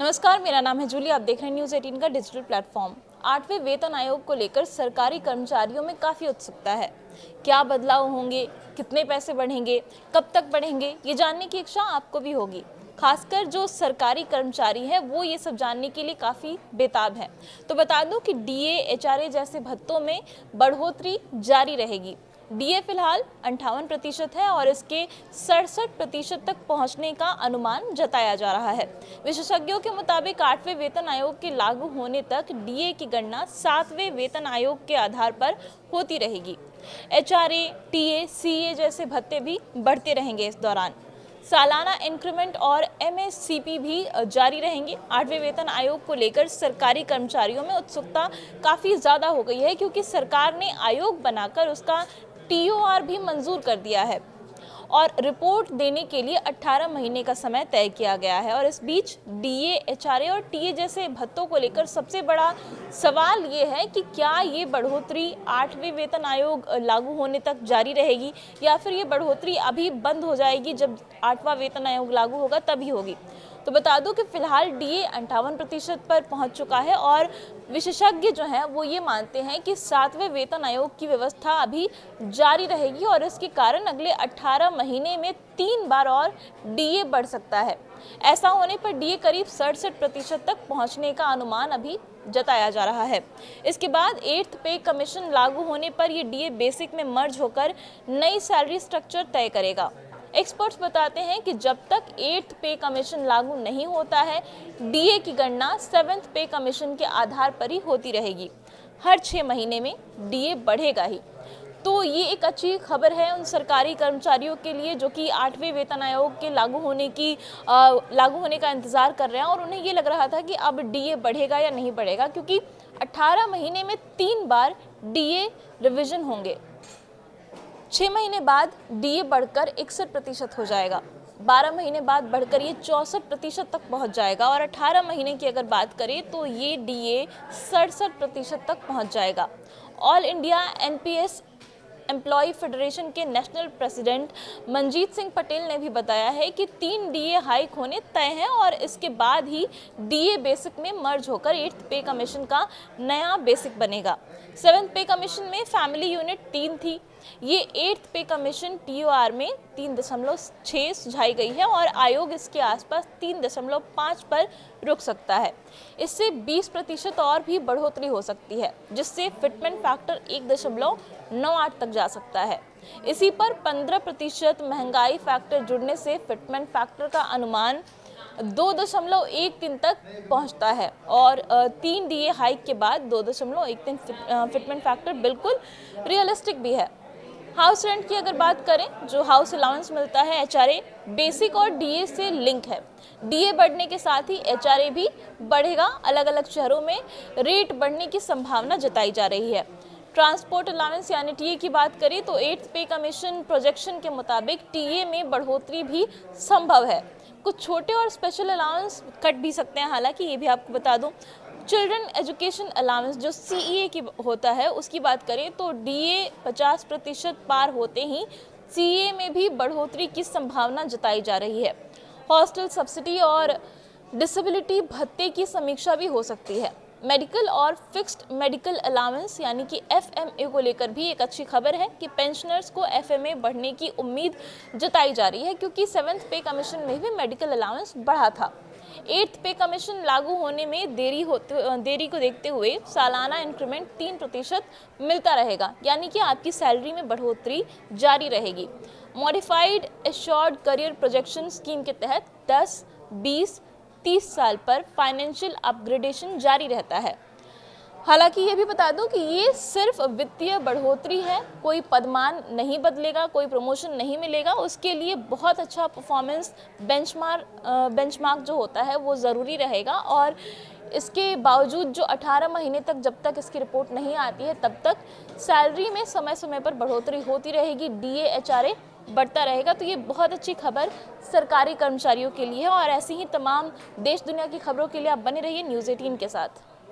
नमस्कार, मेरा नाम है जूली। आप देख रहे हैं न्यूज़ 18 का डिजिटल प्लेटफॉर्म। 8वें वेतन आयोग को लेकर सरकारी कर्मचारियों में काफ़ी उत्सुकता है। क्या बदलाव होंगे, कितने पैसे बढ़ेंगे, कब तक बढ़ेंगे, ये जानने की इच्छा आपको भी होगी। खासकर जो सरकारी कर्मचारी हैं वो ये सब जानने के लिए काफ़ी बेताब है। तो बता दूं कि डीए, एचआरए जैसे भत्तों में बढ़ोतरी जारी रहेगी। डीए फिलहाल 58% है और इसके 67% तक पहुंचने का अनुमान जताया जा रहा है। विशेषज्ञों के मुताबिक 8वें वेतन आयोग के लागू होने तक डीए की गणना 7वें वेतन आयोग के आधार पर होती रहेगी। एचआरए, टीए, सीए जैसे भत्ते भी बढ़ते रहेंगे। इस दौरान सालाना इंक्रीमेंट और एमएससीपी भी जारी रहेंगे। 8वें वेतन आयोग को लेकर सरकारी कर्मचारियों में उत्सुकता काफ़ी ज़्यादा हो गई है, क्योंकि सरकार ने आयोग बनाकर उसका टीओआर भी मंजूर कर दिया है और रिपोर्ट देने के लिए 18 महीने का समय तय किया गया है। और इस बीच डीए, एचआरए और टीए जैसे भत्तों को लेकर सबसे बड़ा सवाल ये है कि क्या ये बढ़ोतरी 8वें वेतन आयोग लागू होने तक जारी रहेगी या फिर ये बढ़ोतरी अभी बंद हो जाएगी, जब 8वां वेतन आयोग लागू होगा तभी होगी। तो बता दूं कि फिलहाल डीए 58% पर पहुंच चुका है और विशेषज्ञ जो हैं वो ये मानते हैं कि 7वें वेतन आयोग की व्यवस्था अभी जारी रहेगी और इसके कारण अगले 18 महीने में 3 बार और डीए बढ़ सकता है। ऐसा होने पर डीए करीब 67% तक पहुंचने का अनुमान अभी जताया जा रहा है। इसके बाद 8th पे कमीशन लागू होने पर ये डीए बेसिक में मर्ज होकर नई सैलरी स्ट्रक्चर तय करेगा। एक्सपर्ट्स बताते हैं कि जब तक 8th पे कमीशन लागू नहीं होता है, डीए की गणना 7th पे कमीशन के आधार पर ही होती रहेगी। हर 6 महीने में डीए बढ़ेगा ही। तो ये एक अच्छी खबर है उन सरकारी कर्मचारियों के लिए जो कि 8वें वेतन आयोग के लागू होने का इंतज़ार कर रहे हैं और उन्हें ये लग रहा था कि अब डीए बढ़ेगा या नहीं बढ़ेगा, क्योंकि 18 महीने में 3 बार डीए रिवीजन होंगे। 6 महीने बाद डीए बढ़कर 61% हो जाएगा, 12 महीने बाद बढ़कर ये 64% तक पहुंच जाएगा और 18 महीने की अगर बात करें तो ये डीए 67% तक पहुंच जाएगा। All India NPS employee federation के नेशनल प्रेसिडेंट मंजीत सिंह पटेल ने भी बताया है कि 3 डीए हाइक होने तय हैं और इसके बाद ही डीए बेसिक में मर्ज होकर 8th पे कमीशन का नया बेसिक बनेगा। 7th पे कमीशन में फैमिली यूनिट 3 थी, ये 8th पे कमीशन टीओआर में 3.6 सुझाई गई है और आयोग इसके आसपास 3.5 पर रुक सकता है। इससे 20% और भी बढ़ोतरी हो सकती है, जिससे फिटमेंट फैक्टर 1.98 तक जा सकता है। इसी पर 15% महंगाई फैक्टर जुड़ने से फिटमेंट फैक्टर का अनुमान 2.13 तक पहुंचता है और 3 डीए हाइक के बाद 2.13 फिटमेंट फैक्टर बिल्कुल रियलिस्टिक भी है। हाउस रेंट की अगर बात करें, जो हाउस अलाउंस मिलता है एचआरए बेसिक और डीए से लिंक है। डीए बढ़ने के साथ ही एचआरए भी बढ़ेगा। अलग अलग शहरों में रेट बढ़ने की संभावना जताई जा रही है। ट्रांसपोर्ट अलाउंस यानी टीए की बात करें तो 8th पे कमीशन प्रोजेक्शन के मुताबिक टीए में बढ़ोतरी भी संभव है। कुछ छोटे और स्पेशल अलाउंस कट भी सकते हैं, हालांकि ये भी आपको बता दूं। चिल्ड्रन एजुकेशन अलाउंस जो सीईए की होता है उसकी बात करें तो डीए 50% पार होते ही सीईए में भी बढ़ोतरी की संभावना जताई जा रही है। हॉस्टल सब्सिडी और डिसेबिलिटी भत्ते की समीक्षा भी हो सकती है। मेडिकल और फिक्स्ड मेडिकल अलाउंस यानी कि एफएमए को लेकर भी एक अच्छी खबर है कि पेंशनर्स को एफएमए बढ़ने की उम्मीद जताई जा रही है, क्योंकि 7th पे कमीशन में भी मेडिकल अलाउंस बढ़ा था। 8th पे कमीशन लागू होने में देरी को देखते हुए सालाना इंक्रीमेंट 3% मिलता रहेगा, यानी कि आपकी सैलरी में बढ़ोतरी जारी रहेगी। Modified assured career projection scheme के तहत 10, 20, 30 साल पर फाइनेंशियल अपग्रेडेशन जारी रहता है। हालांकि ये भी बता दूं कि ये सिर्फ वित्तीय बढ़ोतरी है, कोई पदमान नहीं बदलेगा, कोई प्रमोशन नहीं मिलेगा। उसके लिए बहुत अच्छा परफॉर्मेंस बेंचमार्क जो होता है वो ज़रूरी रहेगा और इसके बावजूद जो 18 महीने तक जब तक इसकी रिपोर्ट नहीं आती है तब तक सैलरी में समय समय पर बढ़ोतरी होती रहेगी, डीए, एचआरए बढ़ता रहेगा। तो ये बहुत अच्छी खबर सरकारी कर्मचारियों के लिए है और ऐसी ही तमाम देश दुनिया की खबरों के लिए आप बने रहिए न्यूज़ 18 के साथ।